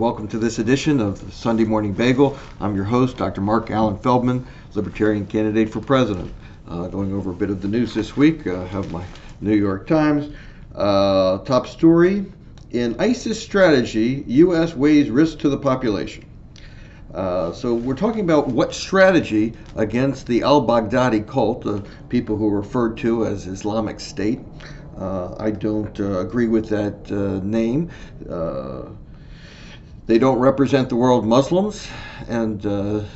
Welcome to this edition of the Sunday Morning Bagel. I'm your host, Dr. Marc Allan Feldman, Libertarian candidate for president. Going over a bit of the news this week. I have my New York Times. Top story, in ISIS strategy, U.S. weighs risk to the population. So we're talking about what strategy against the al-Baghdadi cult, the people who are referred to as Islamic State. I don't agree with that name. They don't represent the world Muslims, and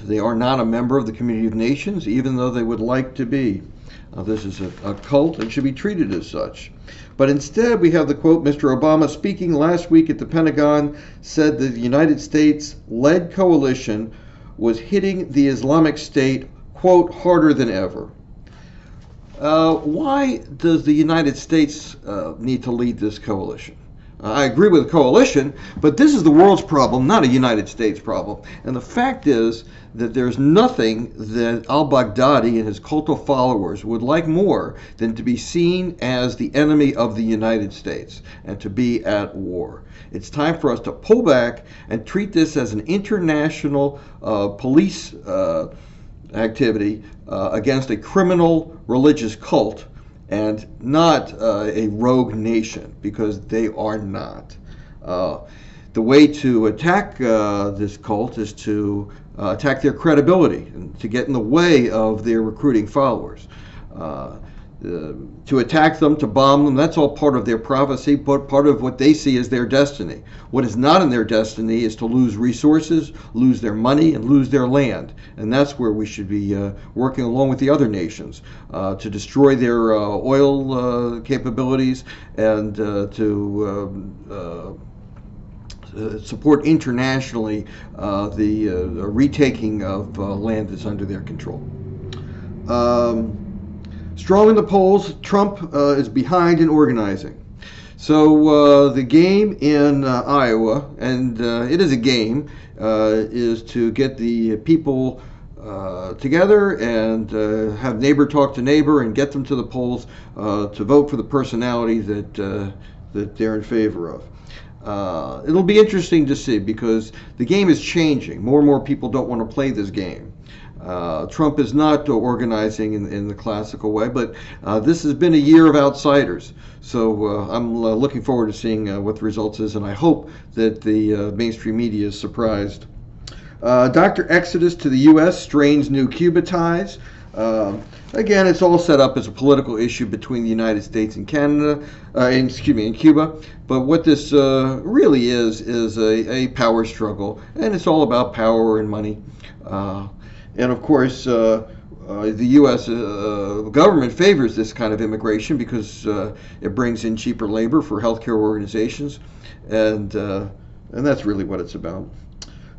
they are not a member of the community of nations, even though they would like to be. This is a cult and should be treated as such. But instead, we have the quote, Mr. Obama speaking last week at the Pentagon said that the United States-led coalition was hitting the Islamic State, quote, harder than ever. Why does the United States need to lead this coalition? I agree with the coalition, but this is the world's problem, not a United States problem. And the fact is that there's nothing that al-Baghdadi and his cult of followers would like more than to be seen as the enemy of the United States and to be at war. It's time for us to pull back and treat this as an international police activity against a criminal religious cult and not a rogue nation, because they are not. The way to attack this cult is to attack their credibility and to get in the way of their recruiting followers. To attack them, to bomb them, that's all part of their prophecy, but part of what they see as their destiny. What is not in their destiny is to lose resources, lose their money, and lose their land. And that's where we should be working along with the other nations to destroy their oil capabilities and to support internationally the retaking of land that's under their control. Strong in the polls, Trump is behind in organizing. So the game in Iowa, and it is a game, is to get the people together and have neighbor talk to neighbor and get them to the polls to vote for the personality that they're in favor of. It'll be interesting to see, because the game is changing. More and more people don't want to play this game. Trump is not organizing in the classical way, but this has been a year of outsiders. So I'm looking forward to seeing what the results is, and I hope that the mainstream media is surprised. Dr. Exodus to the U.S. strains new Cuba ties. Again, it's all set up as a political issue between the United States and Canada, and Cuba. But what this really is a power struggle, and it's all about power and money. And of course, the U.S. Government favors this kind of immigration because it brings in cheaper labor for healthcare organizations, and that's really what it's about.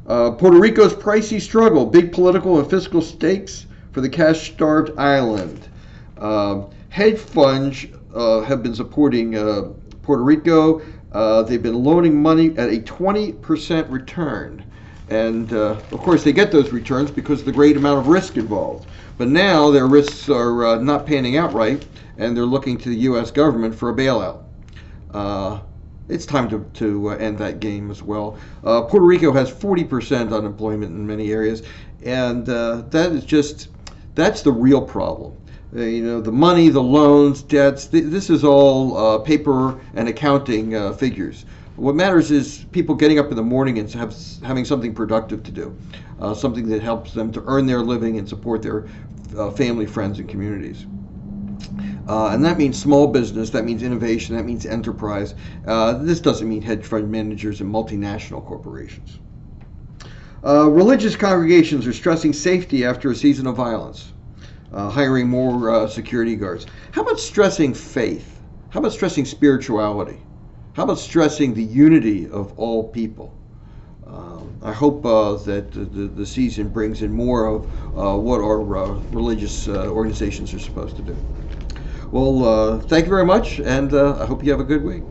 Puerto Rico's pricey struggle, big political and fiscal stakes for the cash-starved island. Hedge funds have been supporting Puerto Rico. They've been loaning money at a 20% return. And of course, they get those returns because of the great amount of risk involved. But now their risks are not panning out right, and they're looking to the U.S. government for a bailout. It's time to end that game as well. Puerto Rico has 40% unemployment in many areas, and that's the real problem. The money, the loans, debts, this is all paper and accounting figures. What matters is people getting up in the morning and having something productive to do, something that helps them to earn their living and support their family, friends, and communities. And that means small business, that means innovation, that means enterprise. This doesn't mean hedge fund managers and multinational corporations. Religious congregations are stressing safety after a season of violence, hiring more security guards. How about stressing faith? How about stressing spirituality? How about stressing the unity of all people? I hope that the season brings in more of what our religious organizations are supposed to do. Well, thank you very much, and I hope you have a good week.